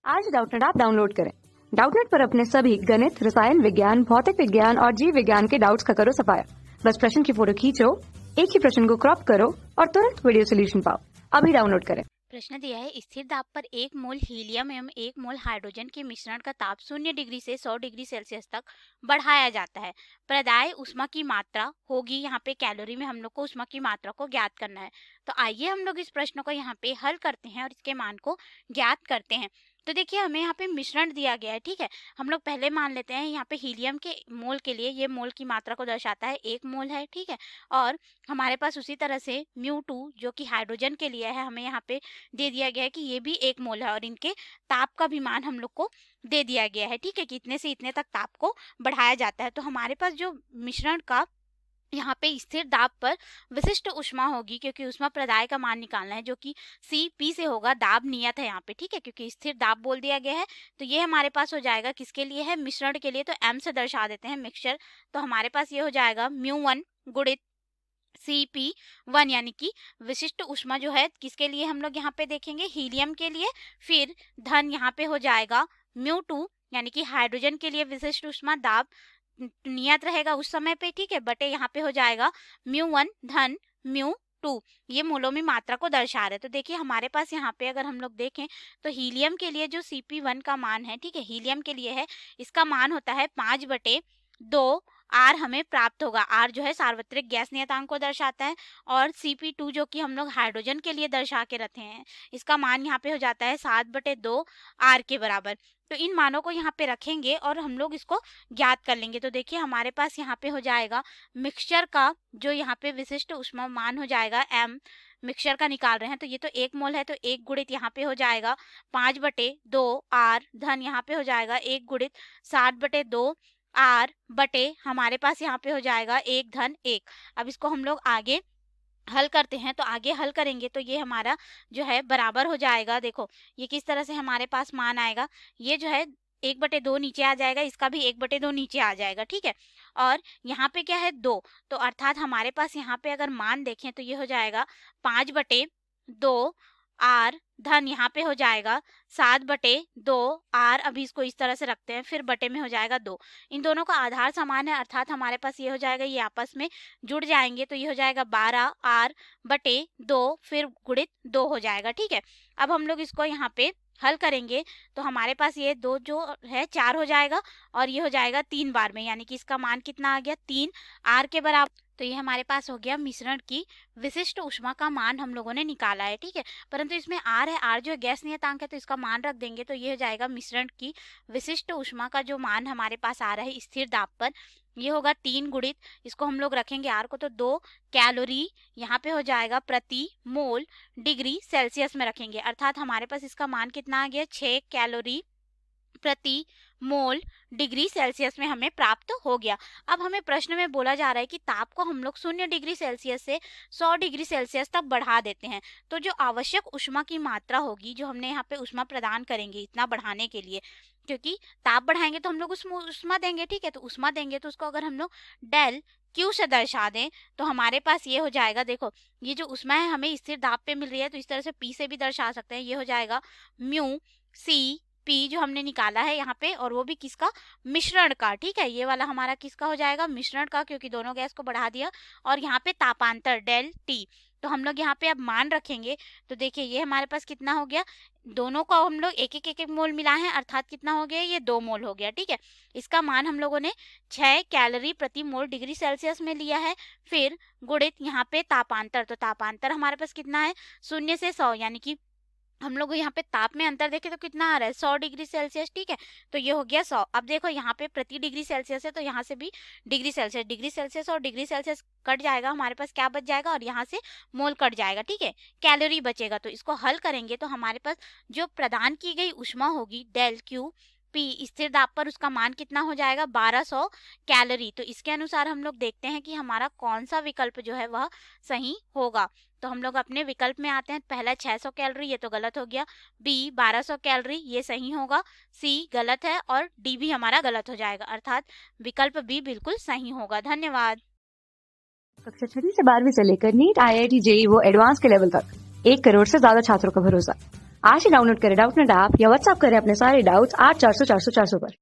आज Doubtnut app download करें। Doubtnut पर अपने सभी गणित, रसायन विज्ञान, भौतिक विज्ञान और जीव विज्ञान के डाउट्स का करो सफाया। बस प्रश्न की फोटो खींचो, एक ही प्रश्न को क्रॉप करो और तुरंत वीडियो सोल्यूशन पाओ। अभी डाउनलोड करें। प्रश्न दिया है, स्थिर दाब पर 1 मोल हीलियम एवं 1 मोल हाइड्रोजन के मिश्रण का ताप 0 डिग्री से 100 डिग्री सेल्सियस तक बढ़ाया जाता है। प्रदाय ऊष्मा की मात्रा होगी, यहाँ पे कैलोरी में हम लोग को ऊष्मा की मात्रा को ज्ञात करना है। तो आइए हम लोग इस प्रश्न को यहाँ पे हल करते हैं और इसके मान को ज्ञात करते हैं। तो देखिए, हमें यहाँ पे मिश्रण दिया गया है, ठीक है। हम लोग पहले मान लेते हैं यहाँ पे हीलियम के मोल के लिए ये मोल की मात्रा को दर्शाता है, 1 मोल है, ठीक है। और हमारे पास उसी तरह से μ2 जो कि हाइड्रोजन के लिए है, हमें यहाँ पे दे दिया गया है कि ये भी 1 मोल है और इनके ताप का भी मान हम लोग को दे दिया गया है, ठीक है, कि इतने से इतने तक ताप को बढ़ाया जाता है। तो हमारे पास जो मिश्रण का यहाँ पे स्थिर दाब पर विशिष्ट ऊष्मा होगी, क्योंकि ऊष्मा प्रदाय का मान निकालना है जो कि Cp से होगा, दाब नियत है यहाँ पे, ठीक है, क्योंकि स्थिर दाब बोल दिया गया है। तो ये हमारे पास हो जाएगा किसके लिए है, मिश्रण के लिए। तो m से दर्शा देते हैं मिक्सचर। तो हमारे पास ये हो जाएगा μ1 गुणित Cp1, यानी कि विशिष्ट ऊष्मा जो है किसके लिए हम लोग यहाँ पे देखेंगे, हीलियम के लिए। फिर धन यहाँ पे हो जाएगा μ2, यानी कि हाइड्रोजन के लिए विशिष्ट ऊष्मा दाब नियत रहेगा उस समय पे, ठीक है, बटे यहाँ पे हो जाएगा μ1 धन μ2। ये मोलों में मात्रा को दर्शा रहे। तो देखिए, हमारे पास यहाँ पे अगर हम लोग देखें तो हीलियम के लिए जो Cp1 का मान है, ठीक है, हीलियम के लिए है, इसका मान होता है 5/2 R हमें प्राप्त होगा। R जो है सार्वत्रिक गैस नियतांक को दर्शाता है, और Cp2 जो कि हम लोग हाइड्रोजन के लिए दर्शा के रखे हैं, इसका मान यहाँ पे हो जाता है 7/2 R के बराबर। तो इन मानों को यहाँ पे रखेंगे और हम लोग इसको ज्ञात कर लेंगे। तो देखिए, हमारे पास यहाँ पे हो जाएगा मिक्सचर का जो यहाँ पे विशिष्ट ऊष्मा मान हो जाएगा m, मिक्सचर का निकाल रहे हैं, तो ये तो 1 मोल है, तो 1 गुणित यहाँ पे हो जाएगा 5/2 R धन यहाँ पे हो जाएगा 1 गुणित 7/2 R बटे हमारे पास यहाँ पे हो जाएगा 1 धन 1। अब इसको हम लोग आगे हल करते हैं। तो आगे हल करेंगे तो ये हमारा जो है बराबर हो जाएगा। देखो, ये किस तरह से हमारे पास मान आएगा, ये जो है 1/2 नीचे आ जाएगा, इसका भी 1/2 नीचे आ जाएगा, ठीक है। और यहाँ पे क्या है 2, तो अर्थात हमारे पास यहाँ पे अगर मान देखें तो ये हो जाएगा 5/2 R धन यहाँ पे हो जाएगा 7/2 R। अभी इसको इस तरह से रखते हैं, फिर बटे में हो जाएगा 2। इन दोनों का आधार समान है, अर्थात हमारे पास ये हो जाएगा, ये आपस में जुड़ जाएंगे, तो ये हो जाएगा 12 R/2 फिर गुणित 2 हो जाएगा, ठीक है। अब हम लोग इसको यहाँ पे हल करेंगे तो हमारे पास ये 2 जो है 4 हो जाएगा और ये हो जाएगा 3 बार में, यानी कि इसका मान कितना आ गया, 3 R के बराबर। तो ये हमारे पास हो गया मिश्रण की विशिष्ट ऊष्मा का मान हम लोगों ने निकाला है, ठीक है। परंतु इसमें R है, R जो है गैस नियतांक है, तो इसका मान रख देंगे, तो ये हो जाएगा मिश्रण की विशिष्ट ऊष्मा का जो मान हमारे पास आ रहा है स्थिर दाब पर, ये होगा 3 गुणित, इसको हम लोग रखेंगे R को, तो 2 कैलोरी यहाँ पे हो जाएगा प्रति मोल डिग्री सेल्सियस में रखेंगे, अर्थात हमारे पास इसका मान कितना आ गया, 6 कैलोरी प्रति मोल डिग्री सेल्सियस में हमें प्राप्त हो गया। अब हमें प्रश्न में बोला जा रहा है कि ताप को हम लोग 0 डिग्री सेल्सियस से 100 डिग्री सेल्सियस तक बढ़ा देते हैं। तो जो आवश्यक ऊष्मा की मात्रा होगी, जो हमने यहाँ पे ऊष्मा प्रदान करेंगे इतना बढ़ाने के लिए, क्योंकि ताप बढ़ाएंगे तो हम लोग ऊष्मा देंगे, ठीक है, तो ऊष्मा देंगे तो उसको अगर हम लोग डेल Q से दर्शा दें तो हमारे पास ये हो जाएगा, देखो ये जो ऊष्मा है हमें स्थिर दाब पे मिल रही है, तो इस तरह से P से भी दर्शा सकते हैं, ये हो जाएगा μC जो हमने निकाला है यहाँ पे, और वो भी किसका, मिश्रण का, ठीक है, ये वाला हमारा किसका हो जाएगा, मिश्रण का, क्योंकि दोनों गैस को बढ़ा दिया, और यहाँ पे तापांतर डेल T। तो हम लोग यहाँ पे अब मान रखेंगे, तो देखिए ये हमारे पास कितना हो गया, दोनों को हम लोग एक एक मोल मिला है, अर्थात कितना हो गया, ये 2 मोल हो गया, ठीक है। इसका मान हम लोगों ने 6 कैलोरी प्रति मोल डिग्री सेल्सियस में लिया है, फिर गुणित यहाँ पे तापांतर, तो तापांतर हमारे पास कितना है, 0 से 100, यानी कि हम लोग यहाँ पे ताप में अंतर देखें तो कितना आ रहा है, 100 डिग्री सेल्सियस, ठीक है, तो ये हो गया 100। अब देखो यहाँ पे प्रति डिग्री सेल्सियस है, तो यहाँ से भी डिग्री सेल्सियस और डिग्री सेल्सियस कट जाएगा, हमारे पास क्या बच जाएगा, और यहाँ से मोल कट जाएगा, ठीक है, कैलोरी बचेगा। तो इसको हल करेंगे तो हमारे पास जो प्रदान की गई ऊष्मा होगी डेल Q P स्थिर दाब पर, उसका मान कितना हो जाएगा, 1200 कैलोरी। तो इसके अनुसार हम लोग देखते हैं कि हमारा कौन सा विकल्प जो है वह सही होगा। तो हम लोग अपने विकल्प में आते हैं, पहला 600 कैलोरी, ये तो गलत हो गया, B 1200 कैलोरी, ये सही होगा, C गलत है, और D भी हमारा गलत हो जाएगा, अर्थात विकल्प B बिल्कुल सही होगा। धन्यवाद। कक्षा 6 से 12वीं से लेकर नीट, IIT, JEE वो एडवांस के लेवल तक 1 करोड़ से ज्यादा छात्रों का भरोसा। आज ही डाउनलोड करें डाउटनेट ऐप या व्हाट्सएप करें अपने सारे डाउट्स 8400 400 400 पर।